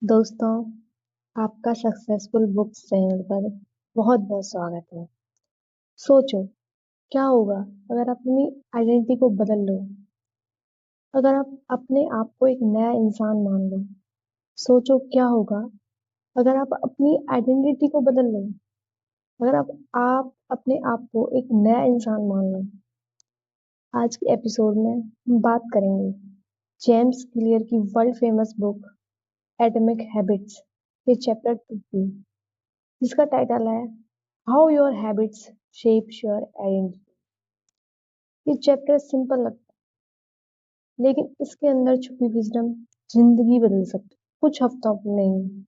दोस्तों, आपका successful books channel पर बहुत बहुत स्वागत है। सोचो, क्या होगा अगर आप अपनी आइडेंटिटी को बदल लो। अगर आप अपने आप को एक नया इंसान मान लो। सोचो क्या होगा अगर आप अपनी आइडेंटिटी को बदल लो। अगर आप अपने आप को एक नया इंसान मान लो। आज के एपिसोड में हम बात करेंगे जेम्स क्लियर की world famous book atomic habits के चैप्टर 2 की, जिसका टाइटल है how your habits shape your identity. ये चैप्टर सिंपल लगता है, लेकिन इसके अंदर छुपी विजडम जिंदगी बदल सकती है कुछ हफ्तों में नहीं।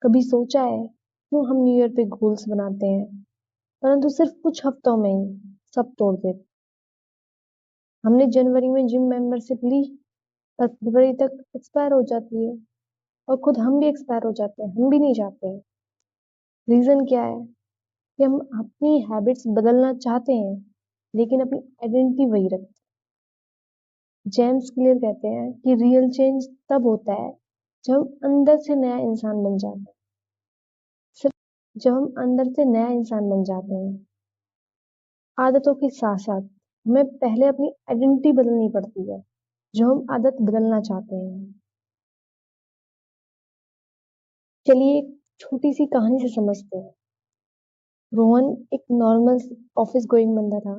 कभी सोचा है क्यों हम न्यू ईयर पे गोल्स बनाते हैं, परंतु सिर्फ कुछ हफ्तों में ही सब तोड़ देते। हमने जनवरी में जिम मेंबरशिप ली, पर फरवरी तक एक्सपायर हो जाती है, और खुद हम भी एक्सपायर हो जाते हैं, हम भी नहीं चाहते हैं। रीजन क्या है कि हम अपनी हैबिट्स बदलना चाहते हैं, लेकिन अपनी आइडेंटिटी वही रखते हैं। जेम्स क्लियर कहते हैं कि रियल चेंज तब होता है जब हम अंदर से नया इंसान बन जाते हैं। सिर्फ जब हम अंदर से नया इंसान बन जाते हैं। आदतों के साथ साथ हमें पहले अपनी आइडेंटिटी बदलनी पड़ती है, जो हम आदत बदलना चाहते हैं। चलिए एक छोटी सी कहानी से समझते हैं। रोहन एक नॉर्मल ऑफिस गोइंग बंदा था।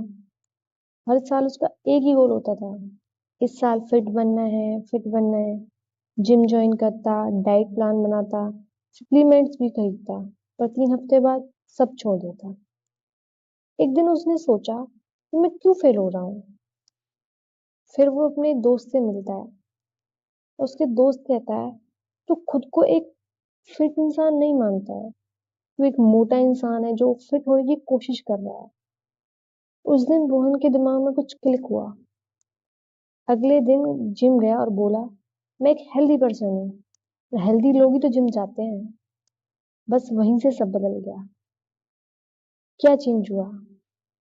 हर साल उसका एक ही गोल होता था, इस साल फिट बनना है, फिट बनना है। जिम ज्वाइन करता, डाइट प्लान बनाता, सप्लीमेंट्स भी खरीदता, पर 3 हफ्ते बाद सब छोड़ देता। एक दिन उसने सोचा कि मैं क्यों फेल हो रहा हूँ। फिर वो अपने दोस्त से मिलता है, और उसके दोस्त कहता है तू खुद को एक फिट इंसान नहीं मानता है, तू एक मोटा इंसान है जो फिट होने की कोशिश कर रहा है। उस दिन रोहन के दिमाग में कुछ क्लिक हुआ। अगले दिन जिम गया और बोला, मैं एक हेल्दी पर्सन हूँ, हेल्दी लोग ही तो जिम जाते हैं। बस वहीं से सब बदल गया। क्या चेंज हुआ?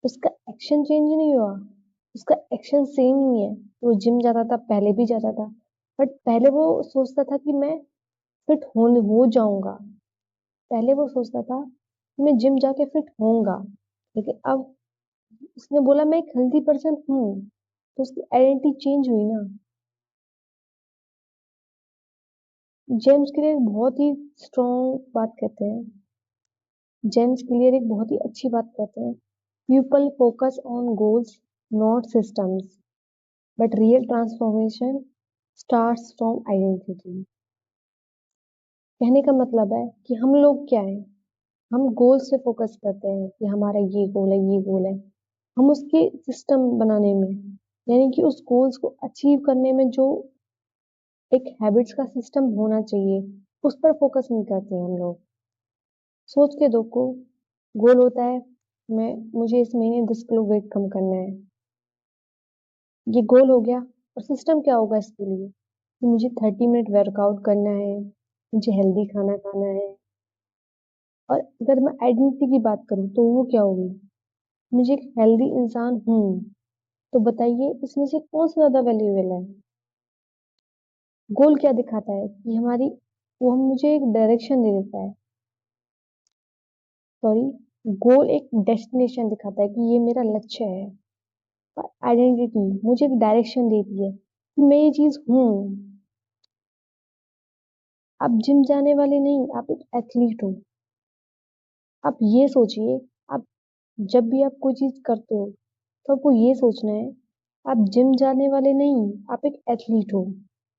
उसका एक्शन चेंज नहीं हुआ, उसका एक्शन सेम ही है। वो जिम जाता था, पहले भी जाता था, बट पहले वो सोचता था कि मैं फिट हो जाऊंगा। पहले वो सोचता था कि मैं जिम जाके फिट होऊंगा, लेकिन अब उसने बोला मैं एक हेल्दी पर्सन हूँ, तो उसकी आइडेंटिटी चेंज हुई ना। जेम्स क्लियर बहुत ही स्ट्रॉन्ग बात कहते हैं। जेम्स क्लियर एक बहुत ही अच्छी बात कहते हैं। People focus on goals, not systems, but real transformation starts from identity. कहने का मतलब है कि हम लोग क्या है, हम गोल्स पे फोकस करते हैं कि हमारा ये गोल है, ये गोल है। हम उसके सिस्टम बनाने में, यानी कि उस गोल्स को अचीव करने में जो एक हैबिट्स का सिस्टम होना चाहिए, उस पर फोकस नहीं करते हैं हम लोग। सोच के देखो, गोल होता है मैं मुझे इस महीने 10 किलो वेट कम करना है, ये गोल हो गया। और सिस्टम क्या होगा इसके लिए कि मुझे 30 मिनट वर्कआउट करना है, मुझे हेल्दी खाना खाना है। और अगर मैं आइडेंटिटी की बात करूँ तो वो क्या होगी, मुझे एक हेल्दी इंसान हूँ। तो बताइए इसमें से कौन सा ज्यादा वैल्यूएबल है? गोल क्या दिखाता है कि हमारी, वो हम मुझे एक डायरेक्शन दे देता है। सॉरी, गोल एक डेस्टिनेशन दिखाता है कि ये मेरा लक्ष्य है। और आइडेंटिटी मुझे एक डायरेक्शन देती है कि मैं ये चीज हूँ। आप जिम जाने वाले नहीं, आप एक एथलीट हो। आप ये सोचिए, आप जब भी आप कोई चीज करते हो तो आपको ये सोचना है, आप जिम जाने वाले नहीं, आप एक एथलीट हो।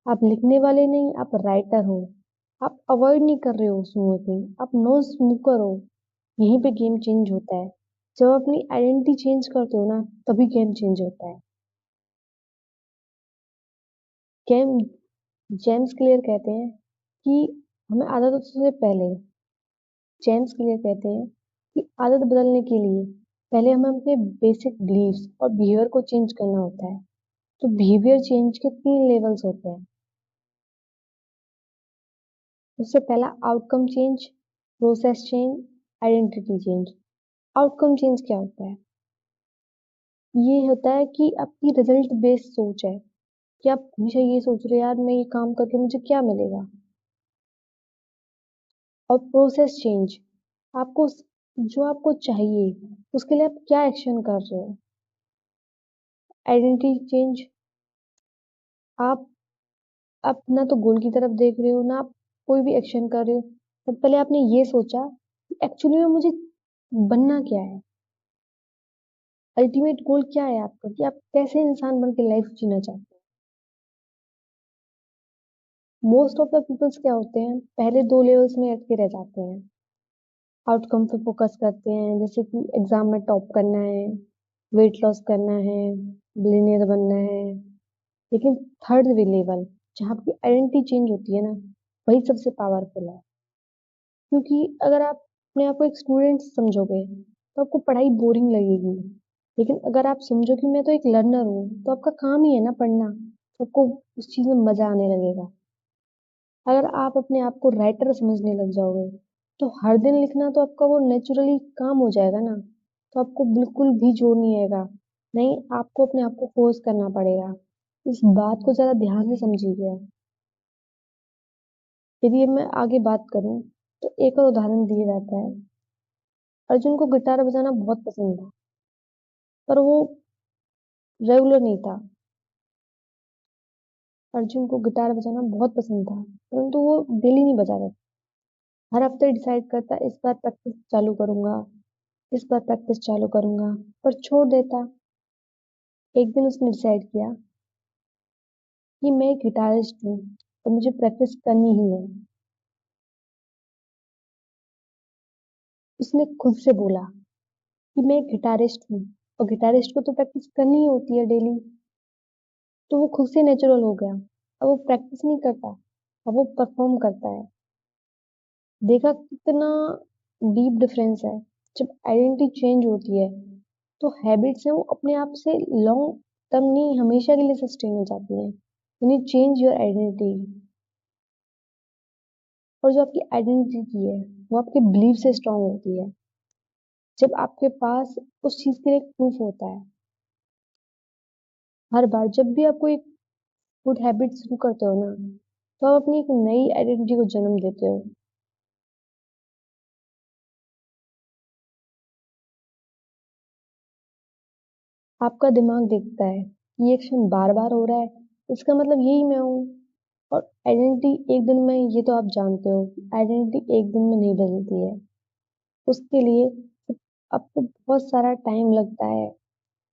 आप लिखने वाले नहीं, आप राइटर हो। आप अवॉइड नहीं कर रहे हो स्मोकिंग, आप नो स्मोकर हो। यहीं पे गेम चेंज होता है। जब आप अपनी आइडेंटिटी चेंज करते हो ना, तभी गेम चेंज होता है। गेम जेम्स क्लियर कहते हैं कि हमें आदतों से पहले, जेम्स क्लियर कहते हैं कि आदत बदलने के लिए पहले हमें अपने बेसिक बिलीव्स और बिहेवियर को चेंज करना होता है। तो बिहेवियर चेंज के 3 लेवल्स होते हैं। उससे पहला outcome change, process change, identity change. Outcome change क्या होता है? ये होता है कि आपकी रिजल्ट बेस्ड सोच है, कि आप हमेशा ये सोच रहे हो यार मैं ये काम करके मुझे क्या मिलेगा। और प्रोसेस चेंज। आपको जो आपको चाहिए उसके लिए आप क्या एक्शन कर रहे हो। Identity change. आप ना तो गोल की तरफ देख रहे हो ना आप कोई भी एक्शन कर रहे हो। तब पहले आपने ये सोचा कि एक्चुअली में मुझे बनना क्या है। अल्टीमेट गोल क्या है आपका कि आप कैसे इंसान बन के लाइफ जीना चाहते हो। मोस्ट ऑफ द पीपल्स क्या होते हैं, पहले दो लेवल्स में अटके रह जाते हैं। आउटकम पे फोकस करते हैं, जैसे कि एग्जाम में टॉप करना है, वेट लॉस करना है, बिलियनियर बनना है। लेकिन थर्ड लेवल जहाँ आपकी आइडेंटिटी चेंज होती है ना, वही सबसे पावरफुल है। क्योंकि अगर आप अपने आप को एक स्टूडेंट समझोगे तो आपको पढ़ाई बोरिंग लगेगी। लेकिन अगर आप समझो कि मैं तो एक लर्नर हूँ, तो आपका काम ही है ना पढ़ना, तो आपको उस चीज में मजा आने लगेगा। अगर आप अपने आप को राइटर समझने लग जाओगे तो हर दिन लिखना तो आपका वो नेचुरली काम हो जाएगा ना, तो आपको बिल्कुल भी जोर नहीं आएगा। नहीं, आपको अपने आप को फोर्स करना पड़ेगा। इस बात को जरा ध्यान से समझिए। यदि मैं आगे बात करूं तो एक और उदाहरण दिया जाता है। अर्जुन को गिटार बजाना बहुत पसंद था, पर वो रेगुलर नहीं था। अर्जुन को गिटार बजाना बहुत पसंद था, परंतु वो डेली नहीं बजाता था। हर हफ्ते डिसाइड करता इस बार प्रैक्टिस चालू करूंगा, इस बार प्रैक्टिस चालू करूंगा, पर छोड़ देता। एक दिन उसने डिसाइड किया कि मैं एक गिटारिस्ट हूँ और मुझे प्रैक्टिस करनी ही है। उसने खुद से बोला कि मैं एक गिटारिस्ट हूँ और गिटारिस्ट को तो प्रैक्टिस करनी ही होती है डेली। तो वो खुद से नेचुरल हो गया। अब वो प्रैक्टिस नहीं करता, अब वो परफॉर्म करता है। देखा कितना डीप डिफरेंस है। जब आइडेंटिटी चेंज होती है तो हैबिट्स हैं वो अपने आप से लॉन्ग टर्म नहीं, हमेशा के लिए सस्टेन हो जाती हैं। यानी चेंज योर आइडेंटिटी। और जो आपकी आइडेंटिटी है वो आपके बिलीफ से स्ट्रांग होती है। जब आपके पास उस चीज के लिए प्रूफ होता है। हर बार जब भी आप कोई गुड हैबिट शुरू करते हो ना, तो आप अपनी एक नई आइडेंटिटी को जन्म देते हो। आपका दिमाग देखता है कि ये एक्शन बार बार हो रहा है, इसका मतलब यही मैं हूँ। और आइडेंटिटी एक दिन में, ये तो आप जानते हो, आइडेंटिटी एक दिन में नहीं बदलती है। उसके लिए आपको बहुत सारा टाइम लगता है।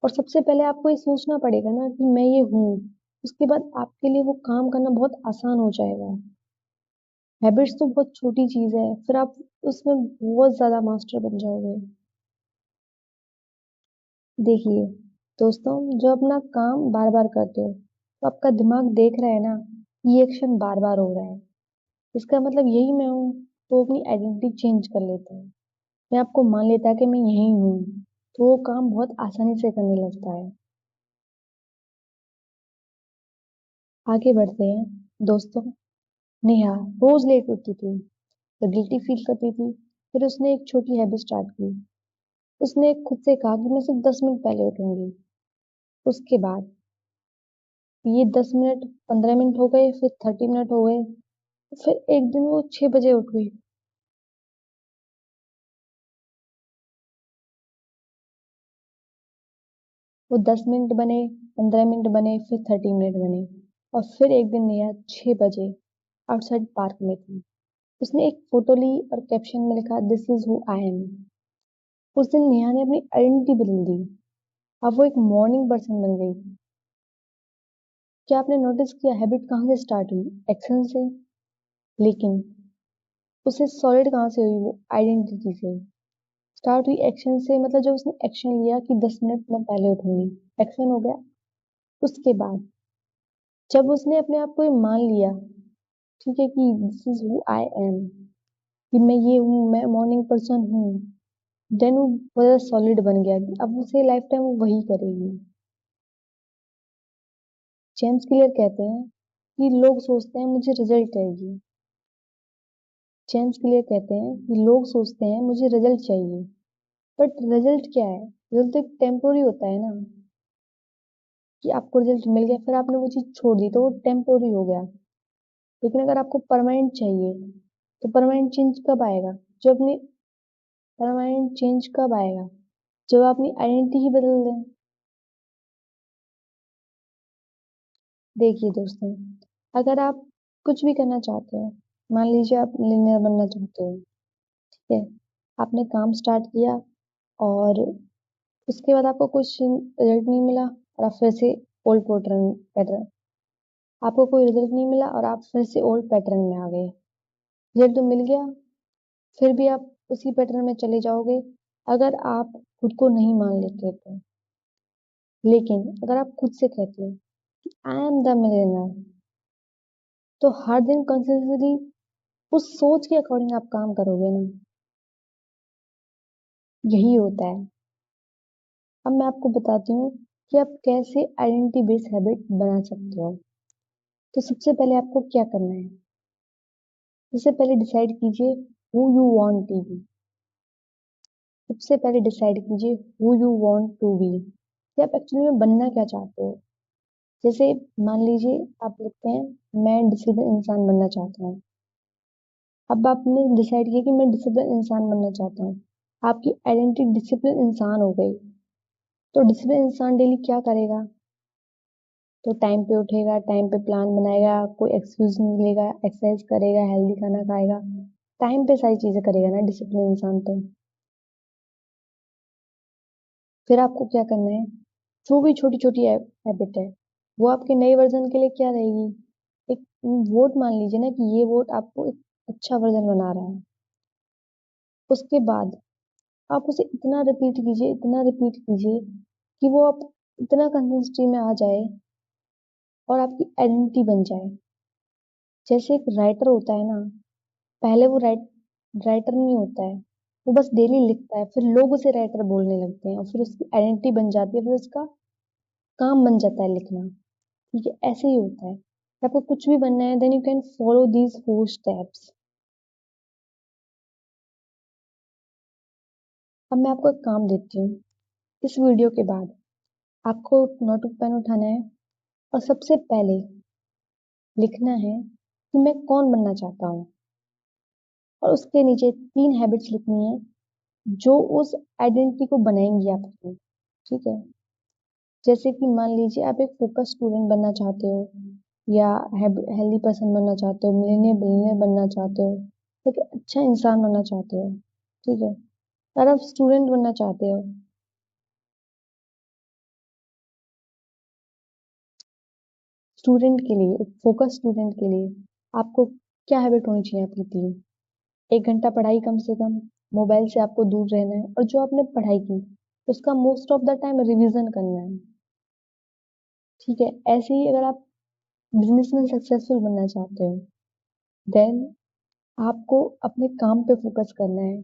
और सबसे पहले आपको ये सोचना पड़ेगा ना कि मैं ये हूँ। उसके बाद आपके लिए वो काम करना बहुत आसान हो जाएगा। हैबिट्स तो बहुत छोटी चीज है, फिर आप उसमें बहुत ज्यादा मास्टर बन जाओगे। देखिए दोस्तों, जो अपना काम बार बार करते हो तो आपका दिमाग देख रहा है ना कि ये एक्शन बार बार हो रहा है, इसका मतलब यही मैं हूँ। तो अपनी आइडेंटिटी चेंज कर लेता है। मैं आपको मान लेता है कि मैं यही हूँ, तो वो काम बहुत आसानी से करने लगता है। आगे बढ़ते हैं दोस्तों। नेहा रोज लेट उठती थी तो गिल्टी फील करती थी। फिर उसने एक छोटी हैबिट स्टार्ट की। उसने खुद से कहा कि मैं सिर्फ 10 मिनट पहले उठूंगी। उसके बाद ये 10 मिनट 15 मिनट हो गए, फिर 30 मिनट हो गए, फिर एक दिन वो 6 बजे उठ गई। वो 10 मिनट बने, 15 मिनट बने, फिर 30 मिनट बने। और फिर एक दिन नेहा 6 बजे आउटसाइड पार्क में थी। उसने एक फोटो ली और कैप्शन में लिखा, this is who I am. उस दिन नेहा ने अपनी आइडेंटिटी बदल दी। अब वो एक मॉर्निंग पर्सन बन गई। क्या आपने नोटिस किया हैबिट कहाँ से स्टार्ट हुई? एक्शन से। लेकिन उसे सॉलिड कहाँ से हुई? वो आइडेंटिटी से। स्टार्ट हुई एक्शन से, मतलब जब उसने एक्शन लिया कि 10 मिनट मैं पहले उठूंगी, एक्शन हो गया। उसके बाद जब उसने अपने आप को ये मान लिया, ठीक है, कि this is who I am, कि मैं ये हूँ, मैं मॉर्निंग पर्सन हूँ, देन वो बहुत सॉलिड बन गया कि अब उसे लाइफ टाइम वो वही करेगी। जेम्स क्लियर कहते हैं कि लोग सोचते हैं मुझे रिजल्ट चाहिए। जेम्स क्लियर कहते हैं कि लोग सोचते हैं मुझे रिजल्ट चाहिए, बट रिजल्ट क्या है? रिजल्ट तो एक टेम्पोरी होता है ना, कि आपको रिजल्ट मिल गया फिर आपने वो चीज छोड़ दी तो वो टेम्पोरी हो गया। लेकिन अगर आपको परमानेंट चाहिए तो परमानेंट चेंज कब आएगा? जब अपनी परमानेंट चेंज कब आएगा? जब आप अपनी आइडेंटिटी ही बदल दें। देखिए दोस्तों, अगर आप कुछ भी करना चाहते हो, मान लीजिए आप मिलियनेयर बनना चाहते हो, ठीक है, आपने काम स्टार्ट किया और उसके बाद आपको कुछ रिजल्ट नहीं मिला और आप फिर से ओल्ड पैटर्न, आपको कोई रिजल्ट नहीं मिला और आप फिर से ओल्ड पैटर्न में आ गए। रिजल्ट तो मिल गया, फिर भी आप उसी पैटर्न में चले जाओगे अगर आप खुद को नहीं मान लेते तो। लेकिन अगर आप खुद से कहते हो कि आई एम द मिलियनर, तो हर दिन कंसिस्टेंटली उस सोच के अकॉर्डिंग आप काम करोगे ना। यही होता है। अब मैं आपको बताती हूँ कि आप कैसे आइडेंटिटी बेस्ड हैबिट बना सकते हो। तो सबसे पहले आपको क्या करना है? सबसे पहले डिसाइड कीजिए who you want to be. सबसे पहले डिसाइड कीजिए who you want to be, कि आप एक्चुअली में बनना क्या चाहते हो। जैसे मान लीजिए आप लिखते हैं मैं डिसिप्लिन इंसान बनना चाहता हूँ। अब आपने डिसाइड किया कि मैं डिसिप्लिन इंसान बनना चाहता हूँ, आपकी आइडेंटिटी डिसिप्लिन इंसान हो गई। तो डिसिप्लिन इंसान डेली क्या करेगा? तो टाइम पे उठेगा, टाइम पे प्लान बनाएगा, कोई एक्सक्यूज नहीं लेगा, एक्सरसाइज करेगा, हेल्दी खाना खाएगा, टाइम पे सारी चीजें करेगा ना डिसिप्लिन इंसान तो। फिर आपको क्या करना है? जो भी छोटी छोटी हैबिट है वो आपके नए वर्जन के लिए क्या रहेगी? एक वोट मान लीजिए ना कि ये वोट आपको एक अच्छा वर्जन बना रहा है। उसके बाद आप उसे इतना रिपीट कीजिए, इतना रिपीट कीजिए कि वो आप इतना कंसिस्टेंसी में आ जाए और आपकी आइडेंटिटी बन जाए। जैसे एक राइटर होता है ना, पहले वो राइटर नहीं होता है, वो बस डेली लिखता है, फिर लोग उसे राइटर बोलने लगते हैं और फिर उसकी आइडेंटिटी बन जाती है, फिर उसका काम बन जाता है लिखना। ठीक है, ऐसे ही होता है। आपको कुछ भी बनना है then you can follow these 4 steps. अब मैं आपको एक काम देती हूँ। इस वीडियो के बाद आपको नोट पेन उठाना है और सबसे पहले लिखना है कि मैं कौन बनना चाहता हूँ, और उसके नीचे 3 हैबिट्स लिखनी है जो उस आइडेंटिटी को बनाएंगी आपकी। ठीक है, जैसे कि मान लीजिए आप एक फोकस स्टूडेंट बनना चाहते हो, या हेल्दी पर्सन बनना चाहते हो, मिलियनियर बिलियनियर बनना चाहते हो, एक अच्छा इंसान बनना चाहते हो। ठीक है, अगर आप स्टूडेंट बनना चाहते हो, स्टूडेंट के लिए, एक फोकस स्टूडेंट के लिए आपको क्या हैबिट होनी चाहिए आपकी? 1 घंटा पढ़ाई कम से कम, मोबाइल से आपको दूर रहना है, और जो आपने पढ़ाई की उसका most of the time revision करना है। ठीक है, ऐसे ही अगर आप बिजनेस में सक्सेसफुल बनना चाहते हो, देन आपको अपने काम पे फोकस करना है,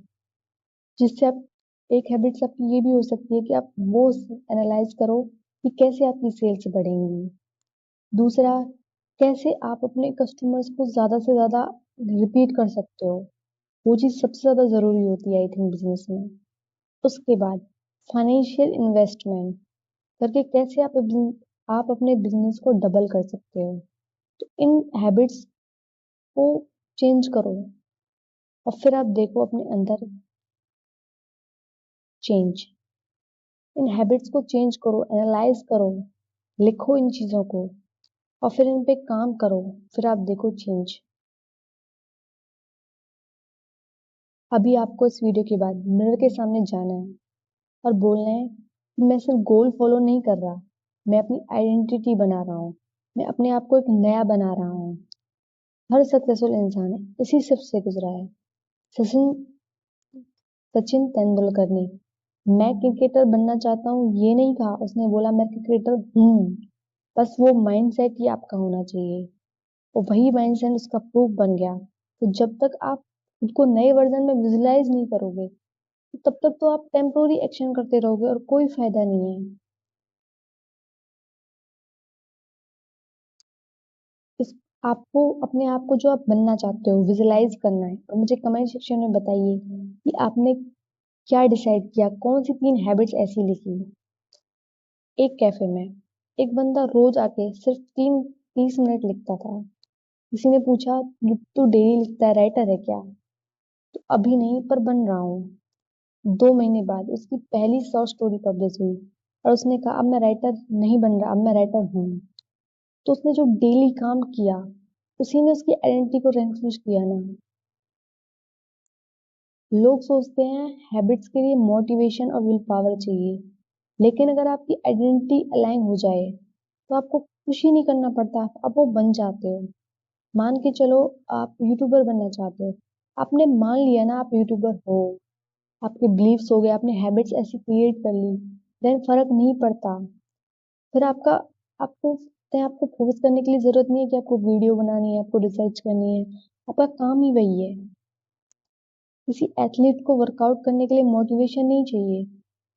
जिससे आप एक हैबिट्स आपकी ये भी हो सकती है कि आप वो एनालाइज करो कि कैसे आपकी सेल्स बढ़ेंगी। दूसरा, कैसे आप अपने कस्टमर्स को ज्यादा से ज्यादा रिपीट कर सकते हो। वो चीज सबसे ज्यादा जरूरी होती है आई थिंक बिजनेस में। उसके बाद फाइनेंशियल इन्वेस्टमेंट करके कैसे आप अपने बिजनेस को डबल कर सकते हो। तो इन हैबिट्स को चेंज करो और फिर आप देखो अपने अंदर चेंज। इन हैबिट्स को चेंज करो, एनालाइज करो, लिखो इन चीजों को और फिर इन पे काम करो, फिर आप देखो चेंज। अभी आपको इस वीडियो के बाद मिरर के सामने जाना है और बोलना है कि मैं सिर्फ गोल फॉलो नहीं कर रहा, मैं अपनी आइडेंटिटी बना रहा हूँ, मैं अपने आप को एक नया बना रहा हूँ। हर सक्सेसफुल इंसान इसी सिर्फ से गुजरा है। सचिन सचिन तेंदुलकर ने मैं क्रिकेटर बनना चाहता हूँ ये नहीं कहा, उसने बोला मैं क्रिकेटर हूँ। बस वो माइंडसेट ही आपका होना चाहिए, और वही माइंडसेट उसका प्रूफ बन गया। तो जब तक आप खुद को नए वर्जन में विजुलाइज नहीं करोगे, तो तब तक तो आप टेम्पोररी एक्शन करते रहोगे और कोई फायदा नहीं है। इस आपको अपने आप को जो आप बनना चाहते हो विजुलाइज करना है, और मुझे कमेंट सेक्शन में बताइए कि आपने क्या डिसाइड किया, कौन सी 3 हैबिट्स ऐसी लिखी। एक कैफे में एक बंदा रोज आके सिर्फ 30 मिनट लिखता था, किसी ने पूछा कि तू डेली लिखता है, राइटर है क्या? तो अभी नहीं, पर बन रहा हूँ। 2 महीने बाद उसकी पहली शॉर्ट स्टोरी पब्लिश हुई और उसने कहा अब मैं राइटर नहीं बन रहा, अब मैं राइटर हूँ। तो उसने जो डेली काम किया उसी ने उसकी आइडेंटिटी को रेंफोर्स किया ना। लोग सोचते हैं हैबिट्स के लिए मोटिवेशन और विल पावर चाहिए, लेकिन अगर आपकी आइडेंटिटी अलाइन हो जाए तो आपको कुछ ही नहीं करना पड़ता, आप वो बन जाते हो। मान के चलो आप यूट्यूबर बनना चाहते हो, आपने मान लिया ना आप यूट्यूबर हो, आपके बिलीव्स हो गए, आपने हैबिट्स ऐसी क्रिएट कर ली, देन फर्क नहीं पड़ता। फिर आपको आपको फोर्स करने की जरूरत नहीं है कि आपको वीडियो बनानी है, आपको रिसर्च करनी है। आपका काम ही वही है। किसी एथलीट को वर्कआउट करने के लिए मोटिवेशन नहीं चाहिए,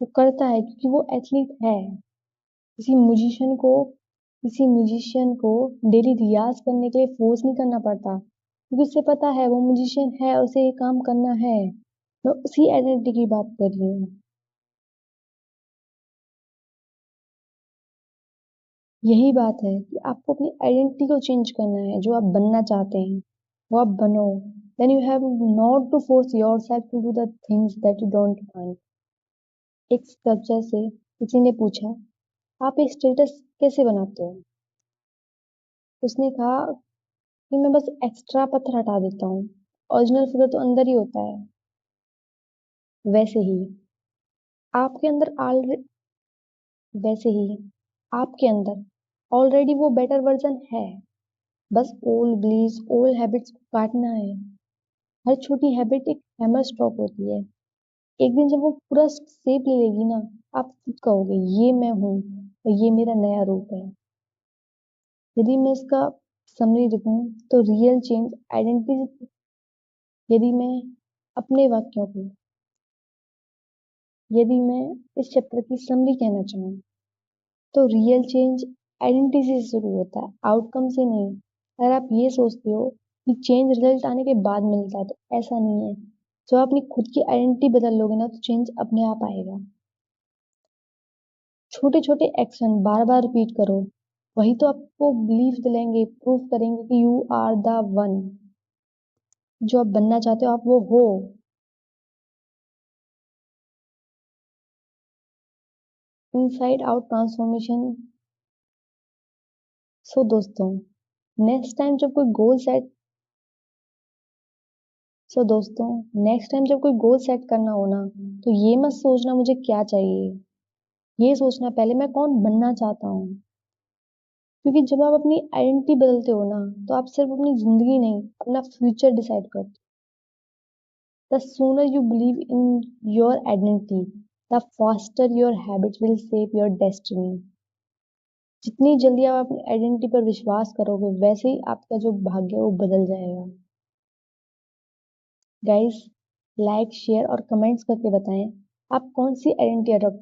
वो करता है क्योंकि वो एथलीट है। किसी म्यूजिशियन को किसी म्यूजिशियन को डेली रियाज करने के लिए फोर्स नहीं करना पड़ता, क्योंकि उसे पता है वो म्यूजिशियन है, उसे ये काम करना है। मैं उसी आइडेंटिटी की बात कर रही हूँ। यही बात है कि आपको अपनी आइडेंटिटी को चेंज करना है, जो आप बनना चाहते हैं वो आप बनो। Then you have not to force yourself to do the things that you don't want. एक स्कल्पचर से किसी ने पूछा आप एक स्टेटस कैसे बनाते हो? उसने कहा कि मैं बस एक्स्ट्रा पत्थर हटा देता हूँ, ओरिजिनल फिगर तो अंदर ही होता है। वैसे ही आपके अंदर ऑलरेडी वैसे ही आपके अंदर ऑलरेडी वो बेटर वर्जन है। बस ओल्ड बिलीव्स, ओल्ड हैबिट्स को काटना है। हर छोटी हैबिट एक हैमर स्ट्रोक होती है। एक दिन जब वो पूरा शेप ले लेगी ना, आप खुद कहोगे ये मैं हूँ और ये मेरा नया रूप है। यदि मैं इसका समरी लिखूं तो रियल चेंज आइडेंटिटी, यदि मैं अपने वाक्यों को यदि मैं इस चैप्टर की समरी कहना चाहूँ तो रियल चेंज आइडेंटिटी से शुरू होता है, आउटकम से नहीं। अगर आप ये सोचते हो कि चेंज रिजल्ट आने के बाद मिलता है, तो ऐसा नहीं है। जब आप अपनी खुद की आइडेंटिटी बदल लोगे ना, तो चेंज अपने आप आएगा। छोटे छोटे एक्शन बार बार रिपीट करो, वही तो आपको बिलीफ दिलाएंगे, प्रूफ करेंगे कि यू आर द वन। जो आप बनना चाहते हो आप वो हो। Inside out transformation. सो दोस्तों, नेक्स्ट टाइम जब कोई गोल सेट सो दोस्तों नेक्स्ट टाइम जब कोई गोल सेट करना हो ना, तो ये मत सोचना मुझे क्या चाहिए, ये सोचना पहले मैं कौन बनना चाहता हूँ। क्योंकि जब आप अपनी आइडेंटिटी बदलते हो ना, तो आप सिर्फ अपनी जिंदगी नहीं, अपना फ्यूचर डिसाइड करते हो। The sooner you believe in your identity, the faster your habits will shape your destiny. जितनी जल्दी आप अपनी आइडेंटिटी पर विश्वास करोगे, वैसे ही आपका जो भाग्य है वो बदल जाएगा। गाइस, लाइक शेयर और कमेंट्स करके बताएं आप कौन सी आइडेंटिटी अडॉप्ट